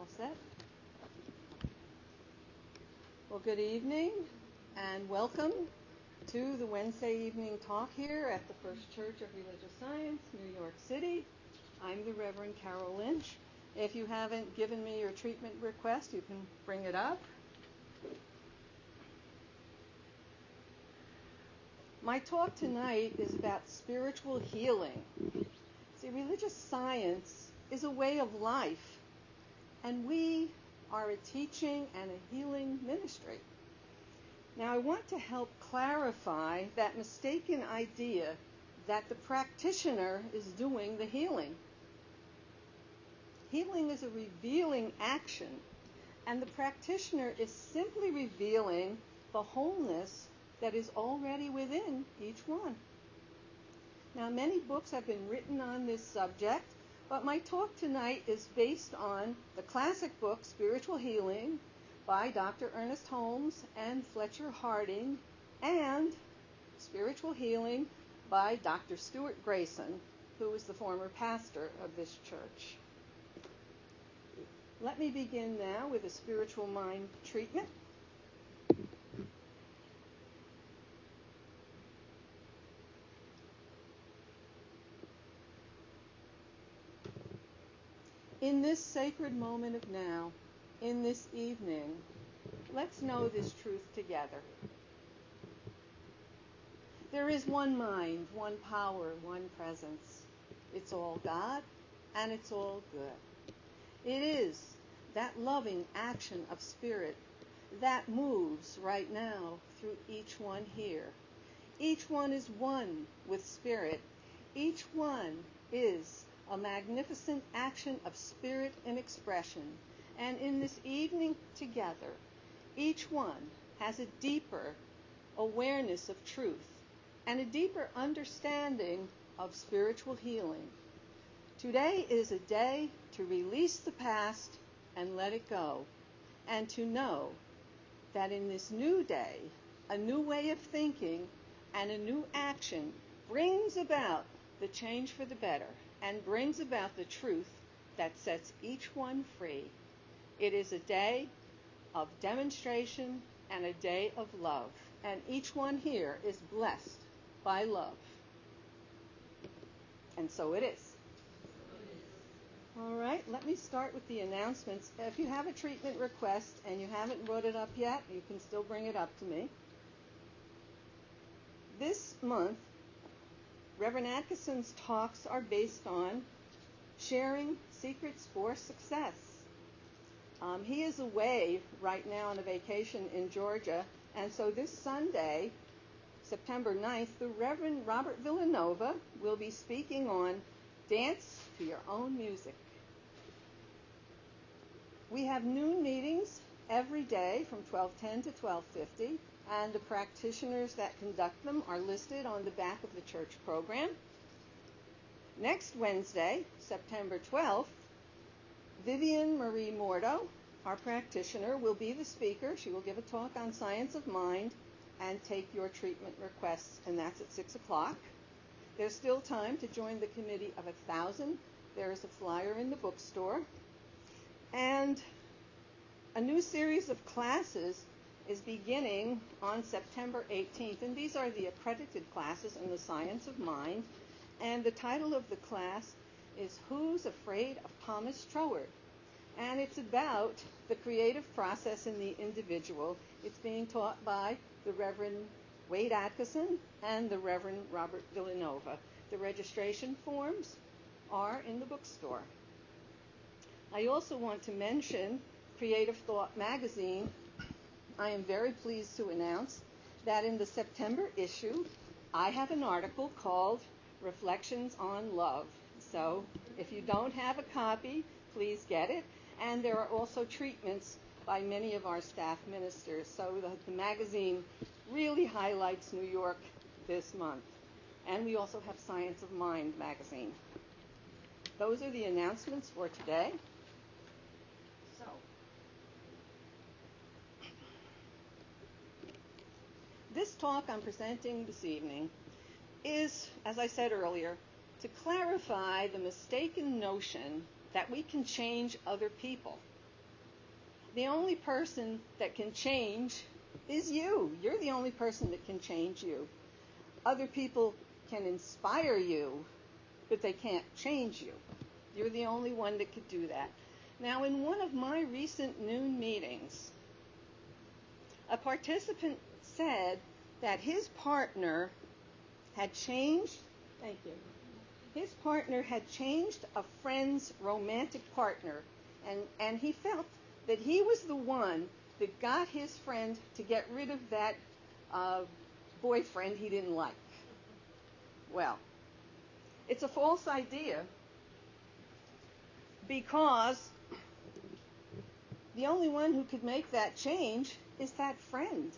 All set? Well, good evening and welcome to the Wednesday evening talk here at the First Church of Religious Science, New York City. I'm the Reverend Carol Lynch. If you haven't given me your treatment request, you can bring it up. My talk tonight is about spiritual healing. See, religious science is a way of life, and we are a teaching and a healing ministry. Now, I want to help clarify that mistaken idea that the practitioner is doing the healing. Healing is a revealing action, and the practitioner is simply revealing the wholeness that is already within each one. Now, many books have been written on this subject, but my talk tonight is based on the classic book, Spiritual Healing, by Dr. Ernest Holmes and Fletcher Harding, and Spiritual Healing by Dr. Stuart Grayson, who is the former pastor of this church. Let me begin now with a spiritual mind treatment. In this sacred moment of now, in this evening, let's know this truth together. There is one mind, one power, one presence. It's all God, and it's all good. It is that loving action of spirit that moves right now through each one here. Each one is one with spirit. Each one is a magnificent action of spirit and expression. And in this evening together, each one has a deeper awareness of truth and a deeper understanding of spiritual healing. Today is a day to release the past and let it go, and to know that in this new day, a new way of thinking and a new action brings about the change for the better and brings about the truth that sets each one free. It is a day of demonstration and a day of love, and each one here is blessed by love. And so it is. All right, let me start with the announcements. If you have a treatment request and you haven't brought it up yet, you can still bring it up to me. This month, Reverend Atkinson's talks are based on sharing secrets for success. He is away right now on a vacation in Georgia, and so this Sunday, September 9th, the Reverend Robert Villanova will be speaking on Dance to Your Own Music. We have noon meetings every day from 12:10 to 12:50, and the practitioners that conduct them are listed on the back of the church program. Next Wednesday, September 12th, Vivian Marie Mordo, our practitioner, will be the speaker. She will give a talk on science of mind and take your treatment requests, and that's at 6 o'clock. There's still time to join the committee of 1,000. There is a flyer in the bookstore. And a new series of classes is beginning on September 18th, and these are the accredited classes in the science of mind. And the title of the class is Who's Afraid of Thomas Troward? And it's about the creative process in the individual. It's being taught by the Reverend Wade Atkinson and the Reverend Robert Villanova. The registration forms are in the bookstore. I also want to mention Creative Thought magazine. I am very pleased to announce that in the September issue, I have an article called Reflections on Love. So if you don't have a copy, please get it. And there are also treatments by many of our staff ministers. So the magazine really highlights New York this month. And we also have Science of Mind magazine. Those are the announcements for today. So, this talk I'm presenting this evening is, as I said earlier, to clarify the mistaken notion that we can change other people The only person that can change is you. You're the only person that can change you. Other people can inspire you, but they can't change you. You're the only one that could do that. Now, in one of my recent noon meetings, a participant said that his partner had changed, thank you, his partner had changed a friend's romantic partner, and he felt that he was the one that got his friend to get rid of that boyfriend he didn't like. Well, it's a false idea, because the only one who could make that change is that friend.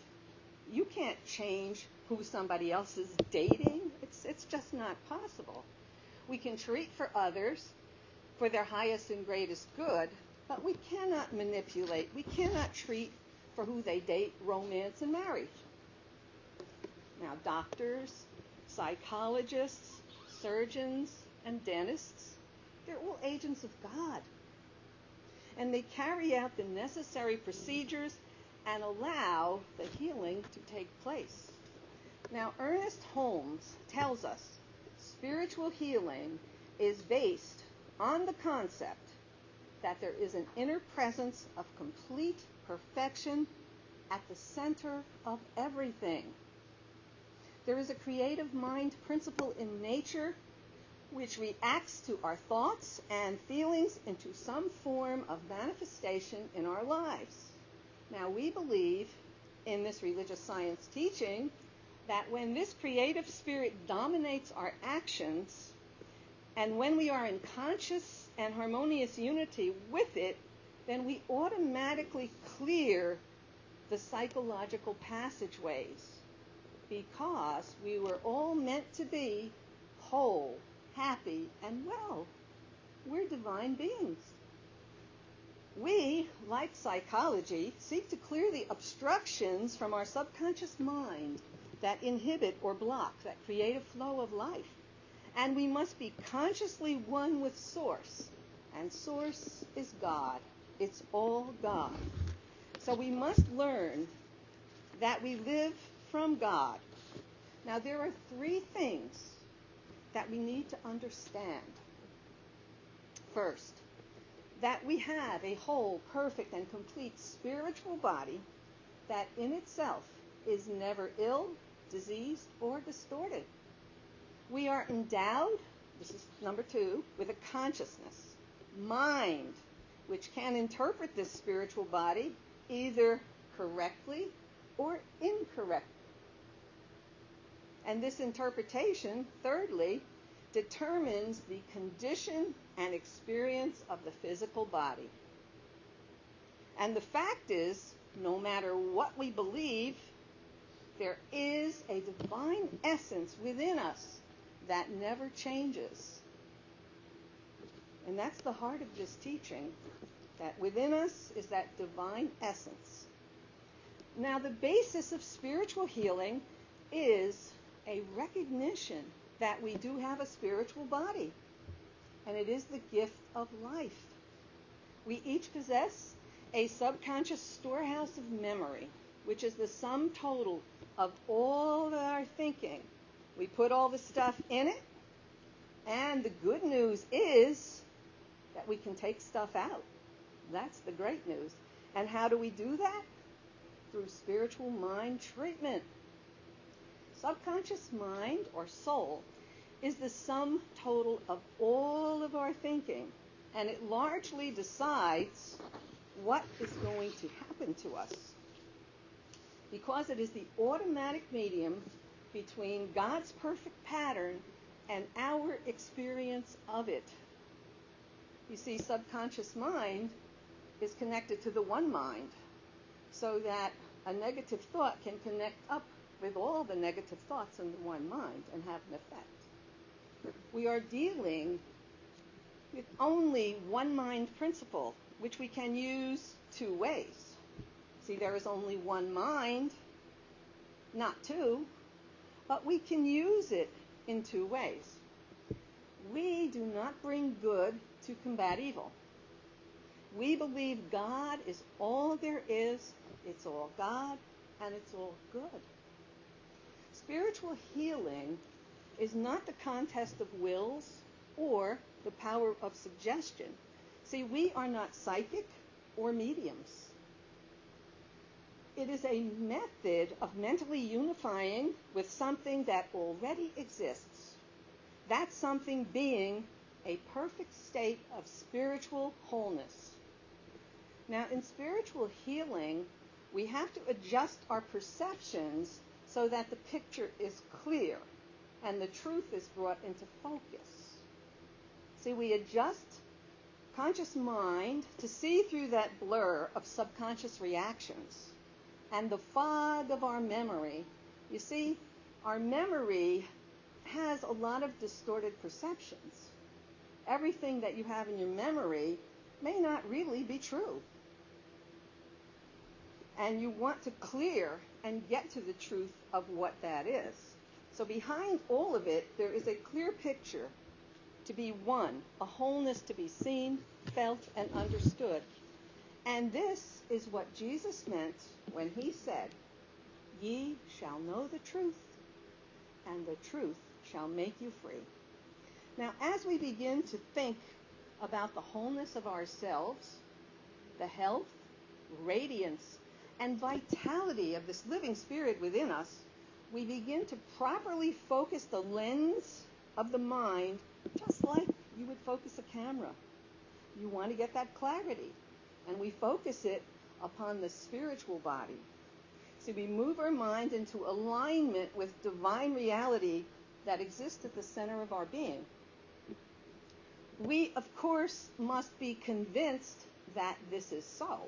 You can't change who somebody else is dating. It's just not possible. We can treat for others for their highest and greatest good, but we cannot manipulate. We cannot treat for who they date, romance, and marry. Now, doctors, psychologists, surgeons, and dentists, they're all agents of God. And they carry out the necessary procedures and allow the healing to take place. Now, Ernest Holmes tells us spiritual healing is based on the concept that there is an inner presence of complete perfection at the center of everything. There is a creative mind principle in nature which reacts to our thoughts and feelings into some form of manifestation in our lives. Now, we believe in this religious science teaching that when this creative spirit dominates our actions, and when we are in conscious and harmonious unity with it, then we automatically clear the psychological passageways, because we were all meant to be whole, happy, and well. We're divine beings. We, like psychology, seek to clear the obstructions from our subconscious mind that inhibit or block that creative flow of life. And we must be consciously one with Source. And Source is God. It's all God. So we must learn that we live from God. Now, there are three things that we need to understand. First, that we have a whole, perfect, and complete spiritual body that in itself is never ill, diseased, or distorted. We are endowed, this is number two, with a consciousness, mind, which can interpret this spiritual body either correctly or incorrectly. And this interpretation, thirdly, determines the condition and experience of the physical body. And the fact is, no matter what we believe, there is a divine essence within us that never changes. And that's the heart of this teaching, that within us is that divine essence. Now, the basis of spiritual healing is a recognition that we do have a spiritual body, and it is the gift of life. We each possess a subconscious storehouse of memory, which is the sum total of all of our thinking. We put all the stuff in it, and the good news is that we can take stuff out. That's the great news. And how do we do that? Through spiritual mind treatment. Subconscious mind, or soul, is the sum total of all of our thinking, and it largely decides what is going to happen to us, because it is the automatic medium between God's perfect pattern and our experience of it. You see, subconscious mind is connected to the one mind, so that a negative thought can connect up with all the negative thoughts in the one mind and have an effect. We are dealing with only one mind principle, which we can use two ways. See, there is only one mind, not two, but we can use it in two ways. We do not bring good to combat evil. We believe God is all there is, it's all God, and it's all good. Spiritual healing is not the contest of wills or the power of suggestion. See, we are not psychic or mediums. It is a method of mentally unifying with something that already exists. That something being a perfect state of spiritual wholeness. Now, in spiritual healing, we have to adjust our perceptions so that the picture is clear and the truth is brought into focus. See, we adjust conscious mind to see through that blur of subconscious reactions and the fog of our memory. You see, our memory has a lot of distorted perceptions. Everything that you have in your memory may not really be true. And you want to clear and get to the truth of what that is. So behind all of it, there is a clear picture to be one, a wholeness to be seen, felt, and understood. And this is what Jesus meant when he said, "Ye shall know the truth, and the truth shall make you free." Now, as we begin to think about the wholeness of ourselves, the health, radiance, and vitality of this living spirit within us, we begin to properly focus the lens of the mind just like you would focus a camera. You want to get that clarity, and we focus it upon the spiritual body. So we move our mind into alignment with divine reality that exists at the center of our being. We, of course, must be convinced that this is so.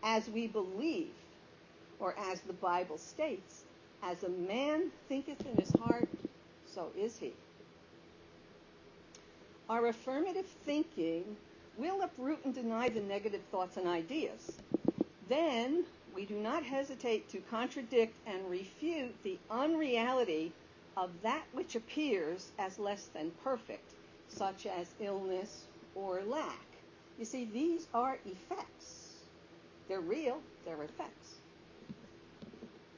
As we believe, or as the Bible states, as a man thinketh in his heart, so is he. Our affirmative thinking will uproot and deny the negative thoughts and ideas. Then we do not hesitate to contradict and refute the unreality of that which appears as less than perfect, such as illness or lack. You see, these are effects. They're real, they're effects.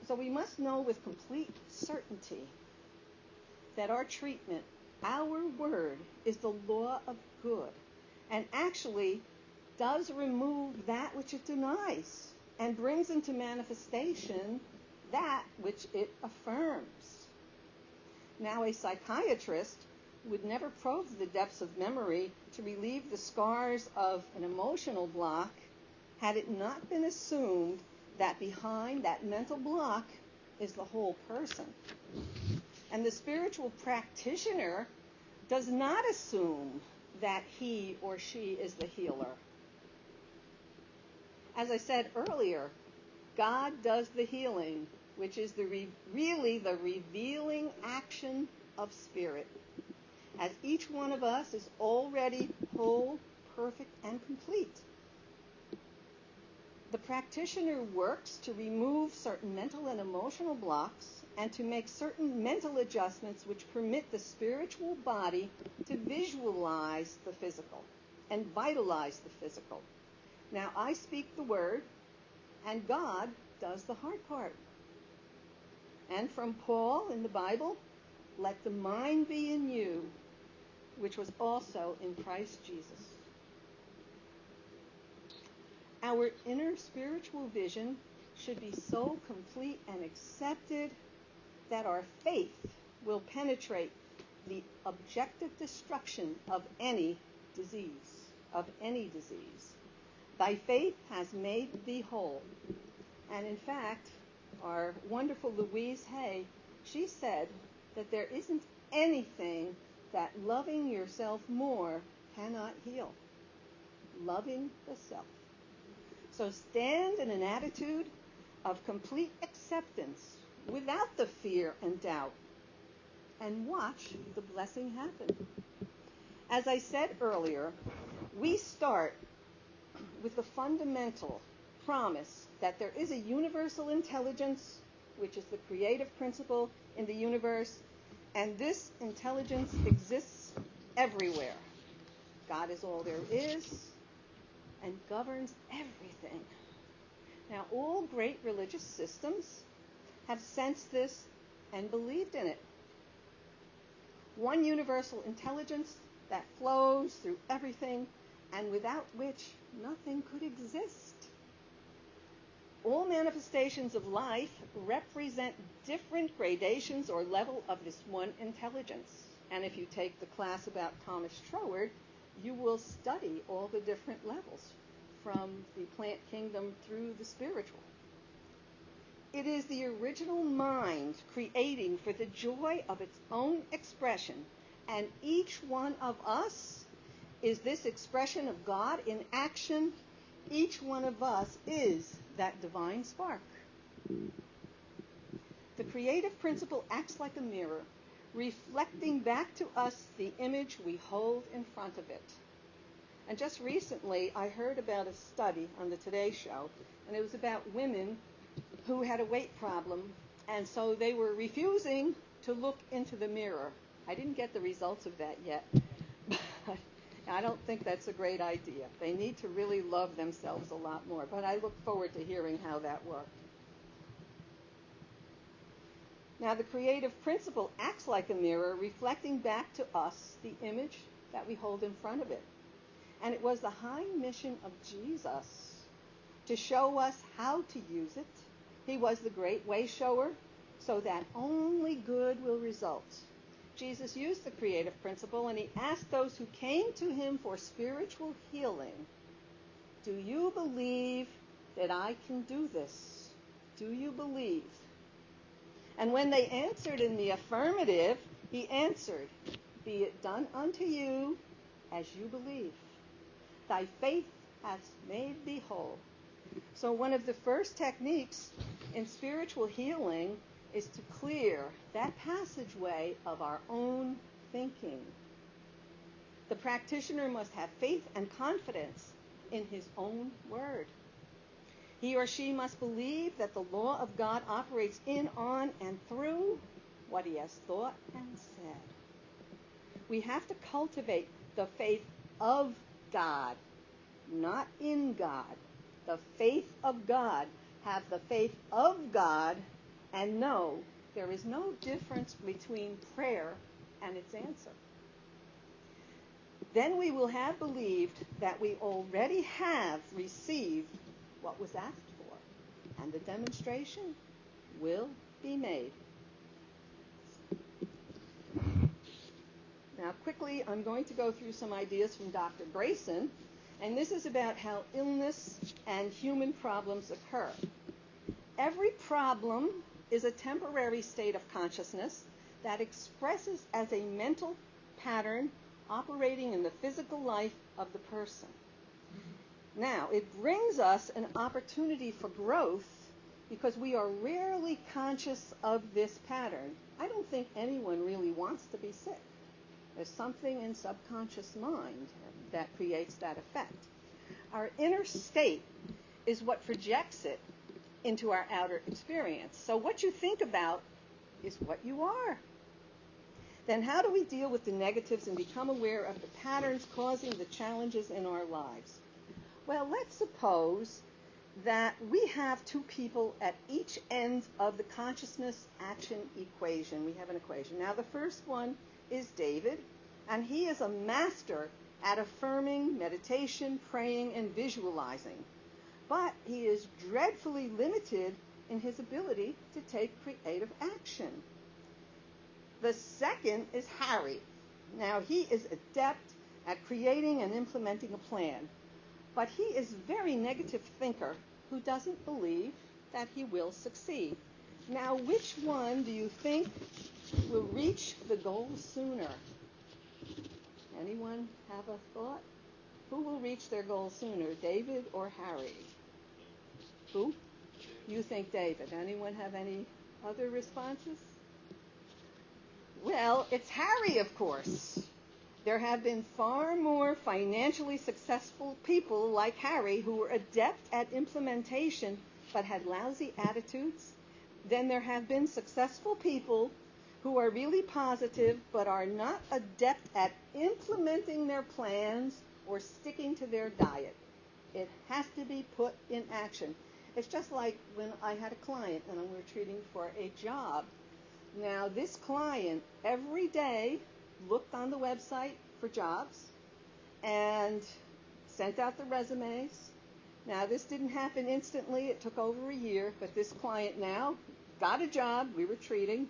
So we must know with complete certainty that our treatment, our word, is the law of good, and actually does remove that which it denies and brings into manifestation that which it affirms. Now, a psychiatrist would never probe the depths of memory to relieve the scars of an emotional block had it not been assumed that behind that mental block is the whole person. And the spiritual practitioner does not assume that he or she is the healer. As I said earlier, God does the healing, which is really the revealing action of spirit, as each one of us is already whole, perfect, and complete. The practitioner works to remove certain mental and emotional blocks and to make certain mental adjustments which permit the spiritual body to visualize the physical and vitalize the physical. Now, I speak the word, and God does the hard part. And from Paul in the Bible, let the mind be in you, which was also in Christ Jesus. Our inner spiritual vision should be so complete and accepted that our faith will penetrate the objective destruction of any disease. Thy faith has made thee whole. And in fact, our wonderful Louise Hay, she said that there isn't anything that loving yourself more cannot heal. Loving the self. So stand in an attitude of complete acceptance without the fear and doubt, and watch the blessing happen. As I said earlier, we start with the fundamental promise that there is a universal intelligence, which is the creative principle in the universe, and this intelligence exists everywhere. God is all there is, governs everything. Now, all great religious systems have sensed this and believed in it. One universal intelligence that flows through everything and without which nothing could exist. All manifestations of life represent different gradations or level of this one intelligence. And if you take the class about Thomas Troward, you will study all the different levels from the plant kingdom through the spiritual. It is the original mind creating for the joy of its own expression, and each one of us is this expression of God in action. Each one of us is that divine spark. The creative principle acts like a mirror, reflecting back to us the image we hold in front of it. And just recently, I heard about a study on the Today Show, and it was about women who had a weight problem, and so they were refusing to look into the mirror. I didn't get the results of that yet, but I don't think that's a great idea. They need to really love themselves a lot more, but I look forward to hearing how that worked. Now, the creative principle acts like a mirror, reflecting back to us the image that we hold in front of it. And it was the high mission of Jesus to show us how to use it. He was the great way shower, so that only good will result. Jesus used the creative principle, and he asked those who came to him for spiritual healing, do you believe that I can do this? Do you believe? And when they answered in the affirmative, he answered, be it done unto you as you believe. Thy faith hath made thee whole. So one of the first techniques in spiritual healing is to clear that passageway of our own thinking. The practitioner must have faith and confidence in his own word. He or she must believe that the law of God operates in, on, and through what he has thought and said. We have to cultivate the faith of God, not in God. The faith of God. Have the faith of God and know there is no difference between prayer and its answer. Then we will have believed that we already have received what was asked for, and the demonstration will be made. Now, quickly, I'm going to go through some ideas from Dr. Grayson, and this is about how illness and human problems occur. Every problem is a temporary state of consciousness that expresses as a mental pattern operating in the physical life of the person. Now, it brings us an opportunity for growth because we are rarely conscious of this pattern. I don't think anyone really wants to be sick. There's something in subconscious mind that creates that effect. Our inner state is what projects it into our outer experience. So what you think about is what you are. Then how do we deal with the negatives and become aware of the patterns causing the challenges in our lives? Well, let's suppose that we have two people at each end of the consciousness-action equation. We have an equation. Now, the first one is David, and he is a master at affirming, meditation, praying, and visualizing. But he is dreadfully limited in his ability to take creative action. The second is Harry. Now, he is adept at creating and implementing a plan, but he is a very negative thinker who doesn't believe that he will succeed. Now, which one do you think will reach the goal sooner? Anyone have a thought? Who will reach their goal sooner, David or Harry? Who? You think David. Anyone have any other responses? Well, it's Harry, of course. There have been far more financially successful people like Harry who were adept at implementation but had lousy attitudes than there have been successful people who are really positive but are not adept at implementing their plans or sticking to their diet. It has to be put in action. It's just like when I had a client and we were treating for a job. Now, this client every day looked on the website for jobs and sent out the resumes. Now, this didn't happen instantly. It took over a year, but this client now got a job. We were treating,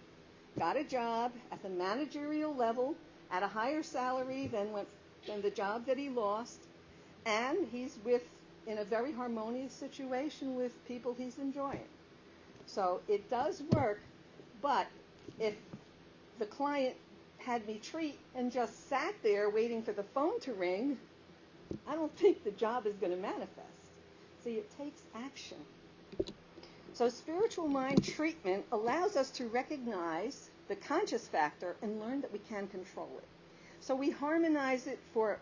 got a job at the managerial level at a higher salary than the job that he lost, and he's in a very harmonious situation with people he's enjoying. So it does work, but if the client had me treat and just sat there waiting for the phone to ring, I don't think the job is going to manifest. See, it takes action. So spiritual mind treatment allows us to recognize the conscious factor and learn that we can control it. So we harmonize it for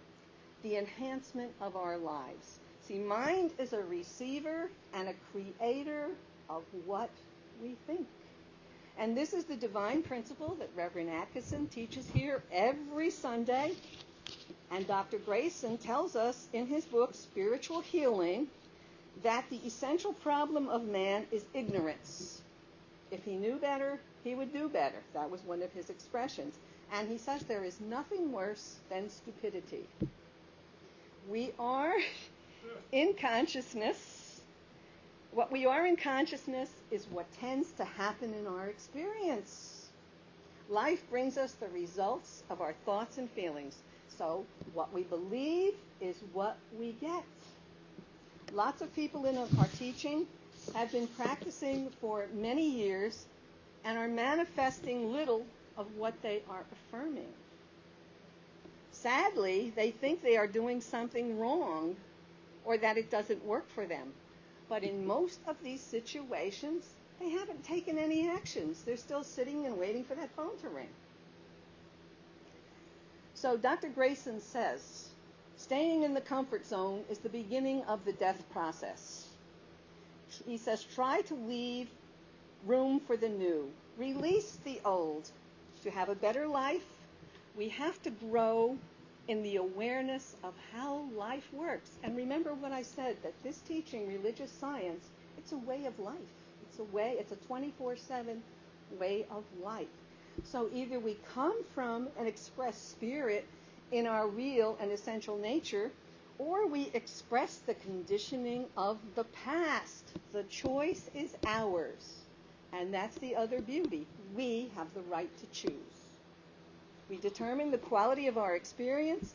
the enhancement of our lives. See, mind is a receiver and a creator of what we think. And this is the divine principle that Reverend Atkinson teaches here every Sunday. And Dr. Grayson tells us in his book, Spiritual Healing, that the essential problem of man is ignorance. If he knew better, he would do better. That was one of his expressions. And he says there is nothing worse than stupidity. We are in consciousness. What we are in consciousness is what tends to happen in our experience. Life brings us the results of our thoughts and feelings. So what we believe is what we get. Lots of people in our teaching have been practicing for many years and are manifesting little of what they are affirming. Sadly, they think they are doing something wrong or that it doesn't work for them. But in most of these situations, they haven't taken any actions. They're still sitting and waiting for that phone to ring. So Dr. Grayson says, staying in the comfort zone is the beginning of the death process. He says, try to leave room for the new. Release the old. To have a better life, we have to grow in the awareness of how life works. And remember what I said, that this teaching, religious science, it's a way of life. It's a 24/7 way of life. So either we come from an expressed spirit in our real and essential nature, or we express the conditioning of the past. The choice is ours. And that's the other beauty. We have the right to choose. We determine the quality of our experience,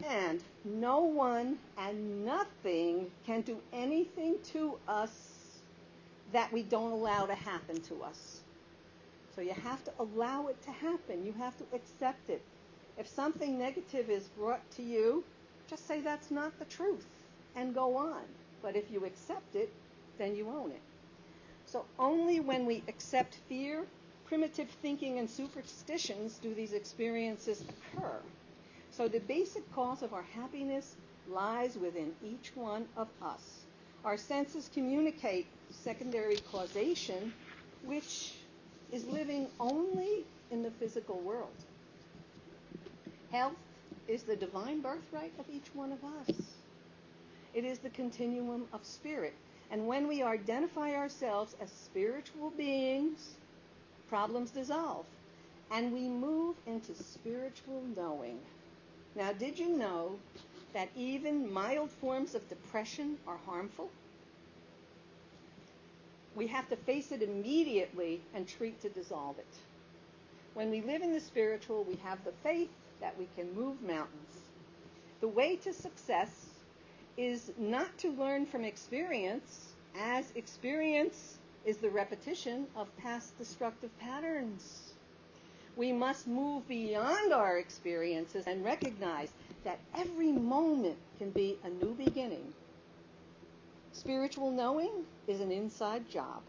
and no one and nothing can do anything to us that we don't allow to happen to us. So you have to allow it to happen. You have to accept it. If something negative is brought to you, just say that's not the truth and go on. But if you accept it, then you own it. So only when we accept fear, primitive thinking, and superstitions do these experiences occur. So the basic cause of our happiness lies within each one of us. Our senses communicate secondary causation, which is living only in the physical world. Health is the divine birthright of each one of us. It is the continuum of spirit. And when we identify ourselves as spiritual beings, problems dissolve, and we move into spiritual knowing. Now, did you know that even mild forms of depression are harmful? We have to face it immediately and treat to dissolve it. When we live in the spiritual, we have the faith that we can move mountains. The way to success is not to learn from experience, as experience is the repetition of past destructive patterns. We must move beyond our experiences and recognize that every moment can be a new beginning. Spiritual knowing is an inside job.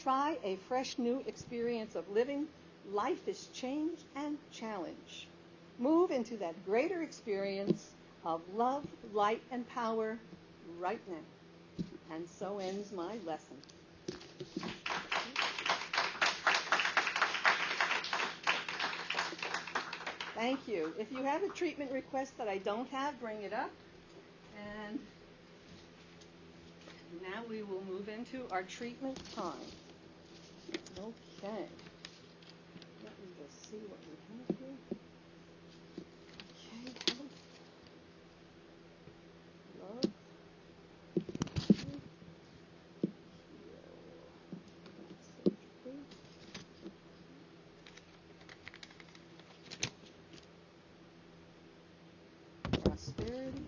Try a fresh new experience of living. Life is change and challenge. Move into that greater experience of love, light, and power right now. And so ends my lesson. Thank you. If you have a treatment request that I don't have, bring it up. And we will move into our treatment time. Okay. Let me just see what we have here. Okay, health, love, heal, safety, prosperity,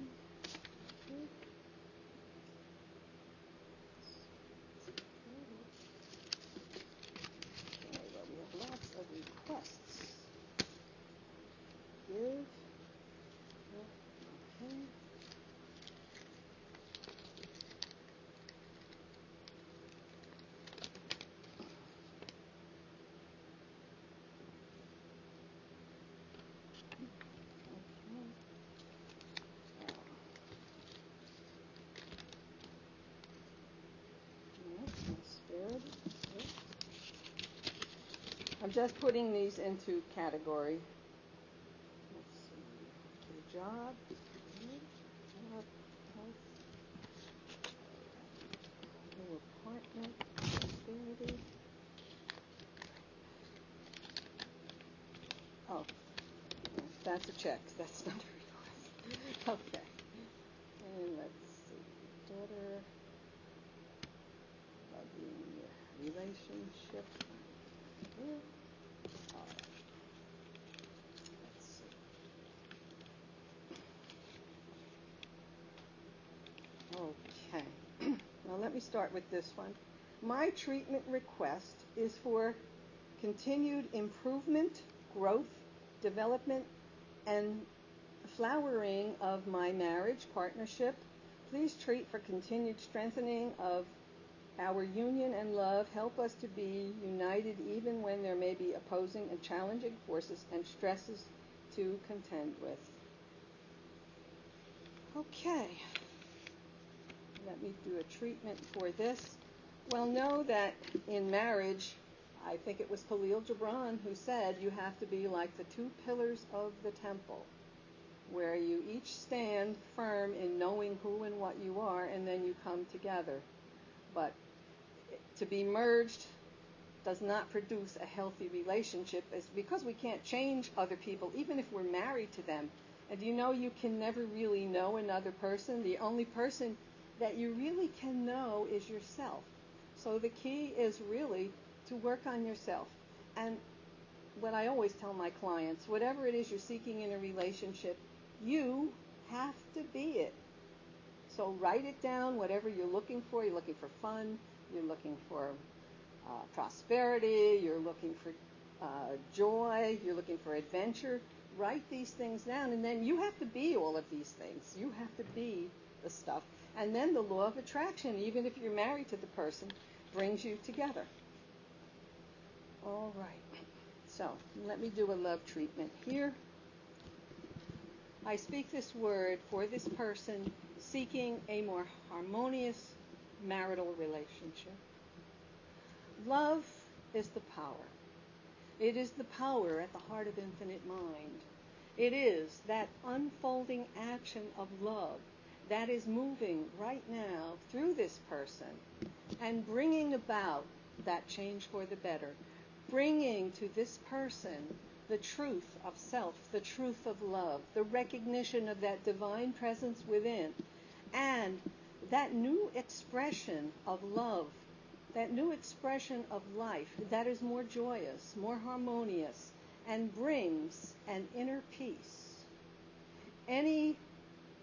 okay. Okay, well, we have lots of requests. Give, okay. I'm just putting these into category. Let's see. The job, health, new apartment, prosperity. Oh, that's a check. That's not a request. Okay. And let's see. Daughter, loving relationship. Here. Let's see. Okay. Now let me start with this one. My treatment request is for continued improvement, growth, development, and flowering of my marriage partnership. Please treat for continued strengthening of our union and love. Help us to be united even when there may be opposing and challenging forces and stresses to contend with. Okay. Let me do a treatment for this. Well, know that in marriage, I think it was Khalil Gibran who said you have to be like the two pillars of the temple, where you each stand firm in knowing who and what you are, and then you come together. But to be merged does not produce a healthy relationship. It's because we can't change other people, even if we're married to them. And you know you can never really know another person. The only person that you really can know is yourself. So the key is really to work on yourself. And what I always tell my clients, whatever it is you're seeking in a relationship, you have to be it. So write it down, whatever you're looking for. You're looking for fun, you're looking for prosperity, you're looking for joy, you're looking for adventure. Write these things down, and then you have to be all of these things. You have to be the stuff. And then the law of attraction, even if you're married to the person, brings you together. All right. So let me do a love treatment here. I speak this word for this person seeking a more harmonious marital relationship. Love is the power. It is the power at the heart of infinite mind. It is that unfolding action of love that is moving right now through this person and bringing about that change for the better, bringing to this person the truth of self, the truth of love, the recognition of that divine presence within, and that new expression of love, that new expression of life that is more joyous, more harmonious, and brings an inner peace. Any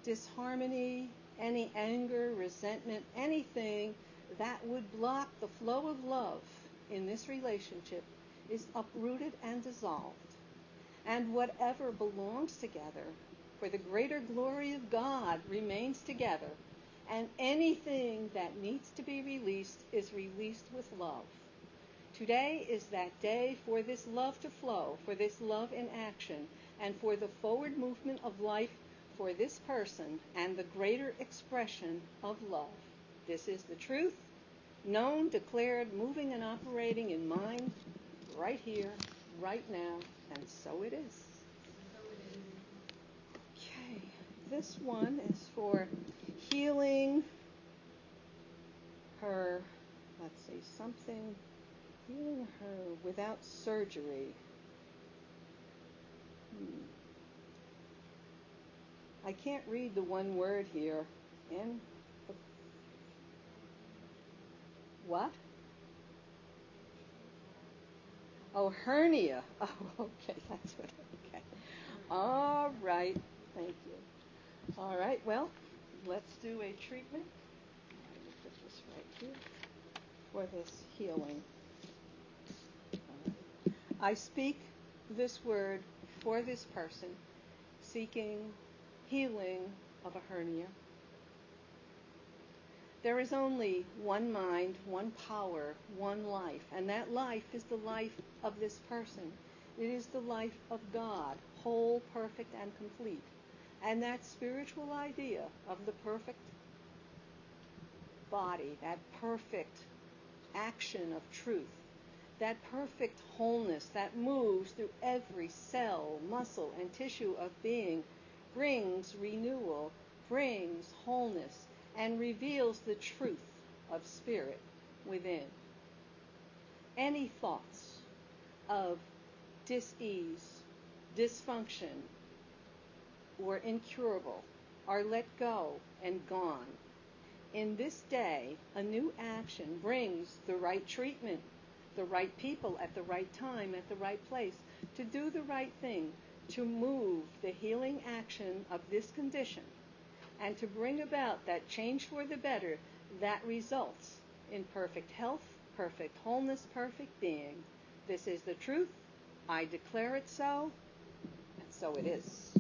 disharmony, any anger, resentment, anything that would block the flow of love in this relationship is uprooted and dissolved. And whatever belongs together for the greater glory of God remains together. And anything that needs to be released is released with love. Today is that day for this love to flow, for this love in action, and for the forward movement of life for this person and the greater expression of love. This is the truth, known, declared, moving and operating in mind, right here, right now, and so it is. Okay, this one is for healing her something healing her without surgery. I can't read the one word here. What? Oh, hernia. Oh, okay, that's what. Okay. All right. Thank you. All right. Well, let's do a treatment. Let me put this right here for this healing. I speak this word for this person seeking healing of a hernia. There is only one mind, one power, one life, and that life is the life of this person. It is the life of God, whole, perfect, and complete. And that spiritual idea of the perfect body, that perfect action of truth, that perfect wholeness that moves through every cell, muscle, and tissue of being, brings renewal, brings wholeness, and reveals the truth of spirit within. Any thoughts of dis-ease, dysfunction, or incurable are let go and gone. In this day, a new action brings the right treatment, the right people at the right time, at the right place, to do the right thing, to move the healing action of this condition, and to bring about that change for the better that results in perfect health, perfect wholeness, perfect being. This is the truth. I declare it so, and so it is.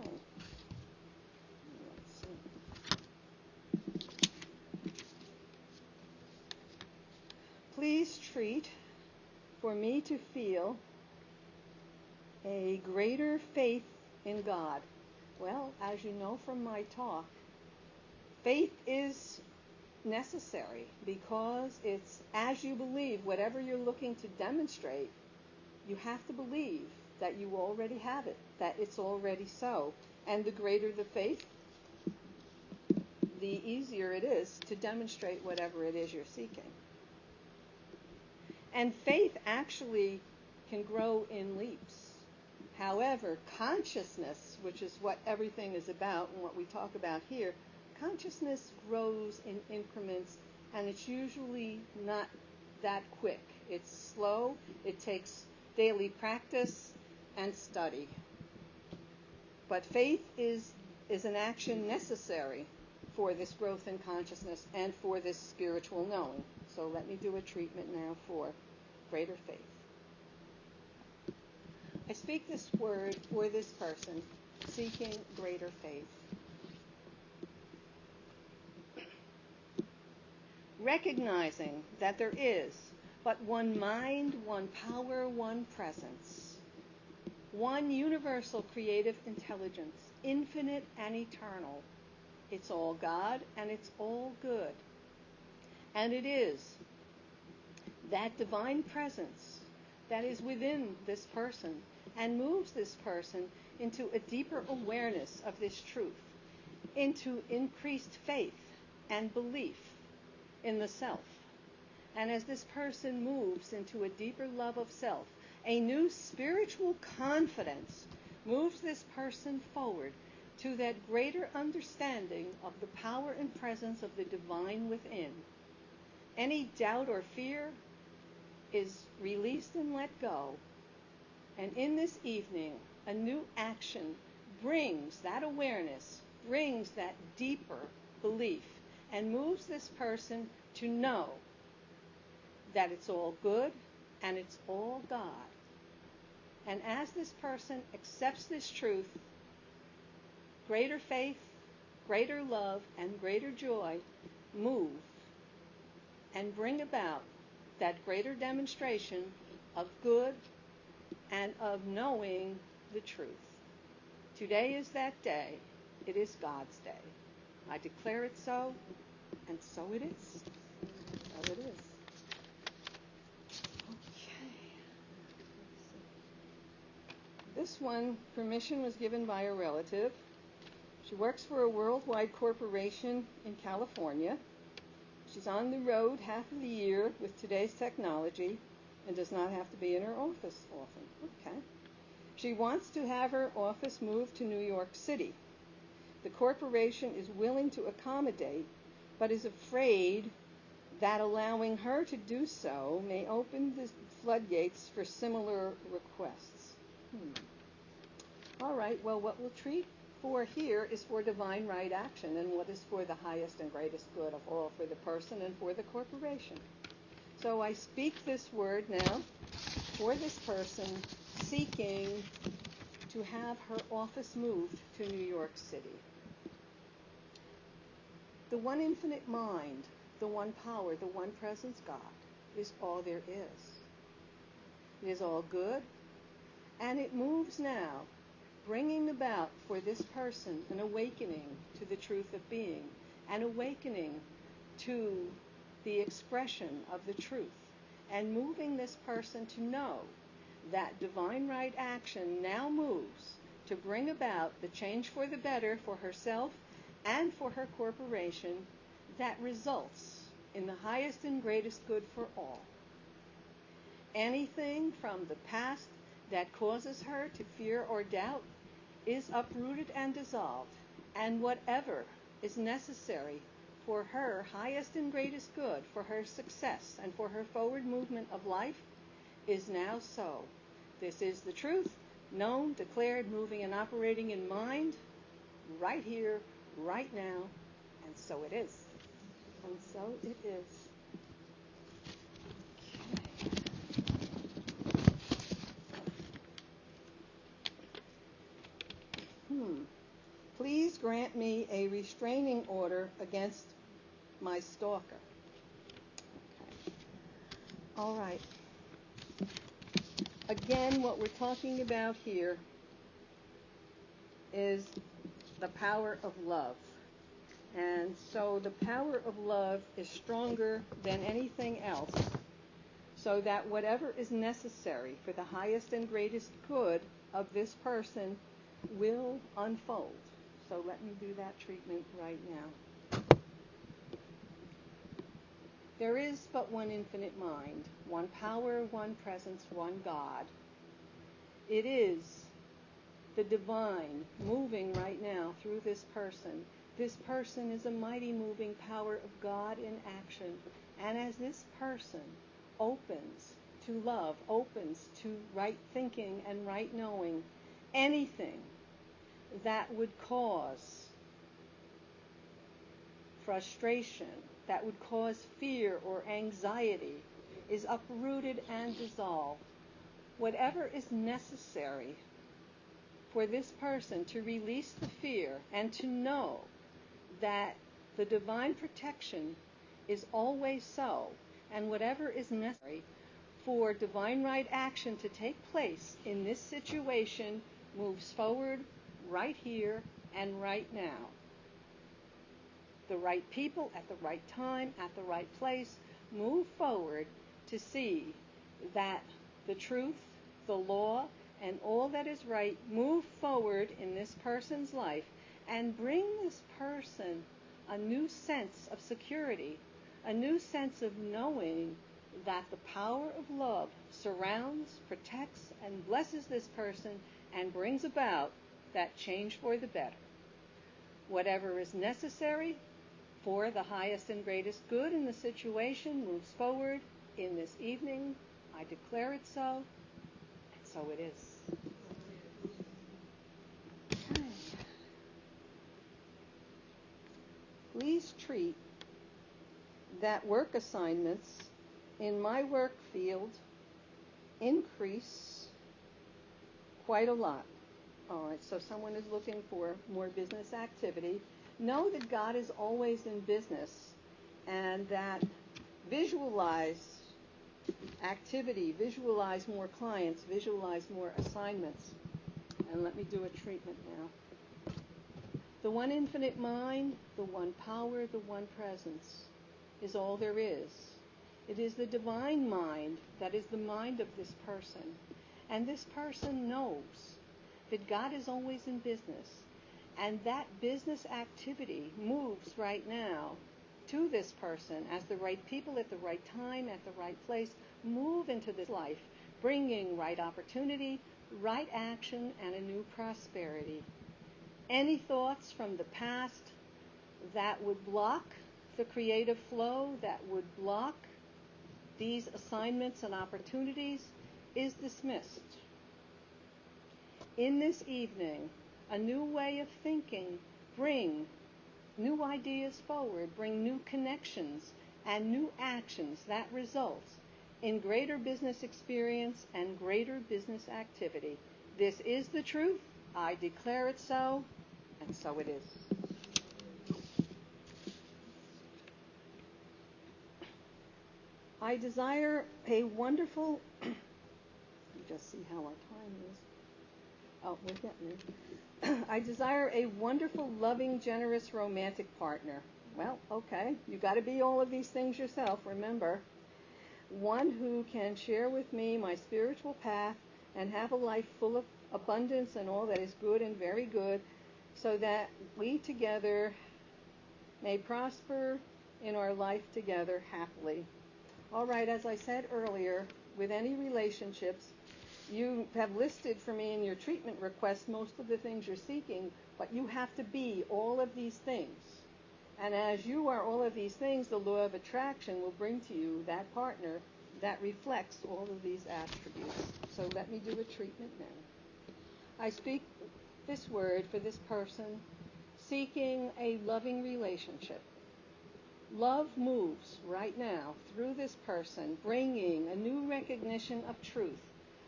Okay. Let's see. Please treat for me to feel a greater faith in God. Well, as you know from my talk, faith is necessary because it's as you believe, whatever you're looking to demonstrate, you have to believe that you already have it, that it's already so. And the greater the faith, the easier it is to demonstrate whatever it is you're seeking. And faith actually can grow in leaps. However, consciousness, which is what everything is about and what we talk about here, consciousness grows in increments, and it's usually not that quick. It's slow. It takes daily practice and study. But faith is an action necessary for this growth in consciousness and for this spiritual knowing. So let me do a treatment now for greater faith. I speak this word for this person seeking greater faith. Recognizing that there is but one mind, one power, one presence, one universal creative intelligence, infinite and eternal. It's all God and it's all good. And it is that divine presence that is within this person and moves this person into a deeper awareness of this truth, into increased faith and belief in the self. And as this person moves into a deeper love of self, a new spiritual confidence moves this person forward to that greater understanding of the power and presence of the divine within. Any doubt or fear is released and let go. And in this evening, a new action brings that awareness, brings that deeper belief, and moves this person to know that it's all good and it's all God. And as this person accepts this truth, greater faith, greater love, and greater joy move and bring about that greater demonstration of good and of knowing the truth. Today is that day. It is God's day. I declare it so, and so it is. So it is. Okay. This one, permission was given by a relative. She works for a worldwide corporation in California. She's on the road half of the year with today's technology and does not have to be in her office often. Okay. She wants to have her office moved to New York City. The corporation is willing to accommodate, but is afraid that allowing her to do so may open the floodgates for similar requests. All right, well, what we'll treat for here is for divine right action, and what is for the highest and greatest good of all, for the person and for the corporation. So I speak this word now for this person seeking to have her office moved to New York City. The one infinite mind, the one power, the one presence, God, is all there is. It is all good, and it moves now, bringing about for this person an awakening to the truth of being, an awakening to the expression of the truth, and moving this person to know that divine right action now moves to bring about the change for the better for herself and for her corporation that results in the highest and greatest good for all. Anything from the past that causes her to fear or doubt is uprooted and dissolved, and whatever is necessary for her highest and greatest good, for her success and for her forward movement of life, is now so. This is the truth, known, declared, moving, and operating in mind, right here, right now, and so it is. And so it is. Please grant me a restraining order against my stalker. Okay. All right. Again, what we're talking about here is the power of love. And so the power of love is stronger than anything else, so that whatever is necessary for the highest and greatest good of this person will unfold. So let me do that treatment right now. There is but one infinite mind, one power, one presence, one God. It is the divine moving right now through this person. This person is a mighty moving power of God in action. And as this person opens to love, opens to right thinking and right knowing, anything that would cause frustration, that would cause fear or anxiety, is uprooted and dissolved. Whatever is necessary for this person to release the fear and to know that the divine protection is always so, and whatever is necessary for divine right action to take place in this situation moves forward right here and right now. The right people at the right time, at the right place, move forward to see that the truth, the law, and all that is right move forward in this person's life and bring this person a new sense of security, a new sense of knowing that the power of love surrounds, protects, and blesses this person and brings about that change for the better. Whatever is necessary for the highest and greatest good in the situation moves forward in this evening. I declare it so, and so it is. Okay. Please treat that work assignments in my work field increase quite a lot. All right, so someone is looking for more business activity. Know that God is always in business, and that visualize activity, visualize more clients, visualize more assignments. And let me do a treatment now. The one infinite mind, the one power, the one presence is all there is. It is the divine mind that is the mind of this person. And this person knows that God is always in business. And that business activity moves right now to this person as the right people at the right time, at the right place, move into this life, bringing right opportunity, right action, and a new prosperity. Any thoughts from the past that would block the creative flow, that would block these assignments and opportunities, is dismissed. In this evening, a new way of thinking, bring new ideas forward, bring new connections and new actions that result in greater business experience and greater business activity. This is the truth. I declare it so, and so it is. I desire a wonderful, let me just see how our time is. Oh, we're getting there. I desire a wonderful, loving, generous, romantic partner. Well, okay, you got to be all of these things yourself, remember. One who can share with me my spiritual path and have a life full of abundance and all that is good and very good, so that we together may prosper in our life together happily. All right, as I said earlier, with any relationships, you have listed for me in your treatment request most of the things you're seeking, but you have to be all of these things. And as you are all of these things, the law of attraction will bring to you that partner that reflects all of these attributes. So let me do a treatment now. I speak this word for this person seeking a loving relationship. Love moves right now through this person, bringing a new recognition of truth,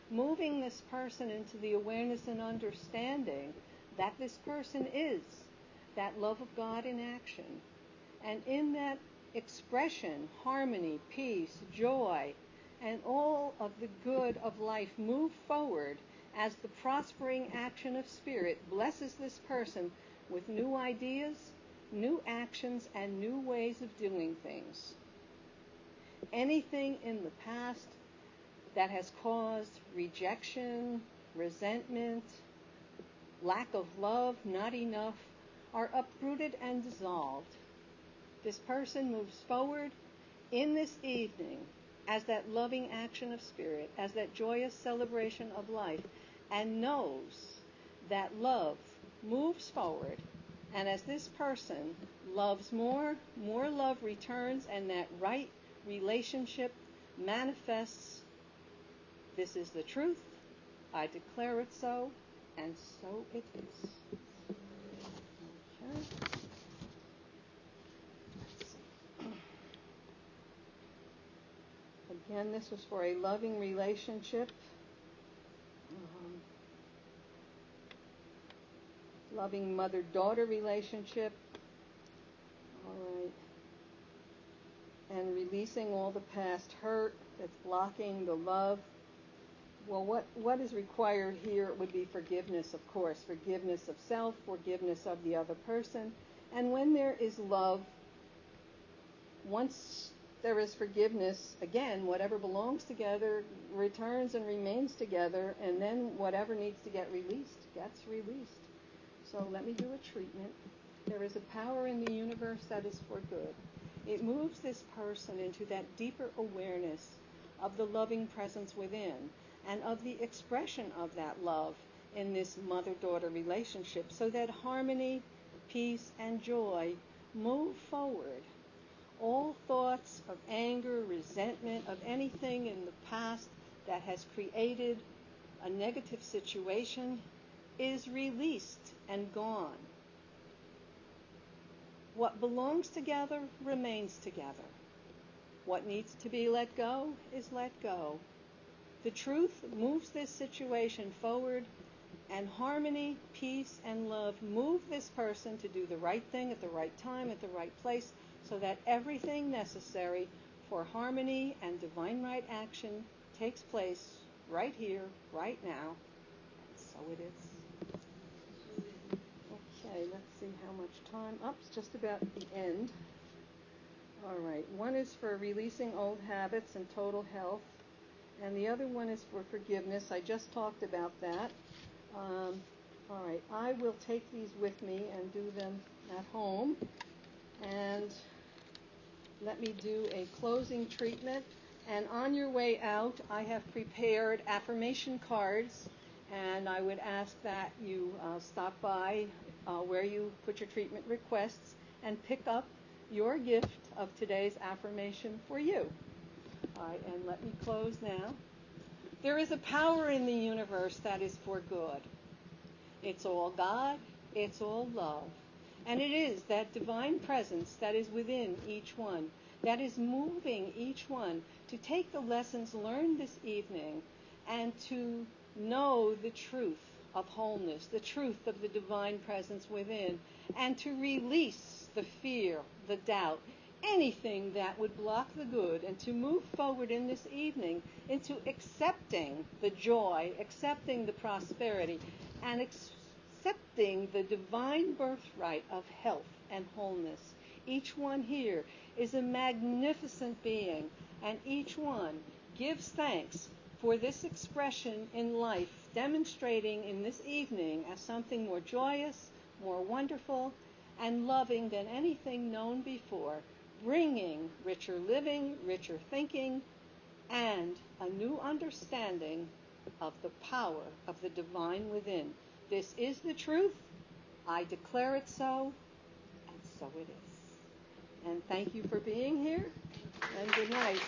moving this person into the awareness and understanding that this person is that love of God in action. And in that expression, harmony, peace, joy, and all of the good of life move forward as the prospering action of spirit blesses this person with new ideas, new actions, and new ways of doing things. Anything in the past that has caused rejection, resentment, lack of love, not enough, are uprooted and dissolved. This person moves forward in this evening as that loving action of spirit, as that joyous celebration of life, and knows that love moves forward. And as this person loves more love returns, and that right relationship manifests. This is the truth. I declare it so, and so it is. Okay. Let's see. Again, this was for a loving relationship. Loving mother-daughter relationship. All right. And releasing all the past hurt that's blocking the love. Well, what is required here would be forgiveness, of course. Forgiveness of self, forgiveness of the other person. And when there is love, once there is forgiveness, again, whatever belongs together returns and remains together, and then whatever needs to get released gets released. So let me do a treatment. There is a power in the universe that is for good. It moves this person into that deeper awareness of the loving presence within and of the expression of that love in this mother-daughter relationship, so that harmony, peace, and joy move forward. All thoughts of anger, resentment, of anything in the past that has created a negative situation is released and gone. What belongs together remains together. What needs to be let go is let go. The truth moves this situation forward, and harmony, peace, and love move this person to do the right thing at the right time, at the right place, so that everything necessary for harmony and divine right action takes place right here, right now. And so it is. Okay, let's see how much time. Oh, it's just about the end. All right, one is for releasing old habits and total health, and the other one is for forgiveness. I just talked about that. All right, I will take these with me and do them at home. And let me do a closing treatment. And on your way out, I have prepared affirmation cards, and I would ask that you stop by where you put your treatment requests and pick up your gift of today's affirmation for you. All right, and let me close now. There is a power in the universe that is for good. It's all God, it's all love. And it is that divine presence that is within each one, that is moving each one to take the lessons learned this evening and to know the truth of wholeness, the truth of the divine presence within, and to release the fear, the doubt, anything that would block the good, and to move forward in this evening into accepting the joy, accepting the prosperity, and accepting the divine birthright of health and wholeness. Each one here is a magnificent being, and each one gives thanks for this expression in life, demonstrating in this evening as something more joyous, more wonderful, and loving than anything known before, bringing richer living, richer thinking, and a new understanding of the power of the divine within. This is the truth. I declare it so, and so it is. And thank you for being here, and good night.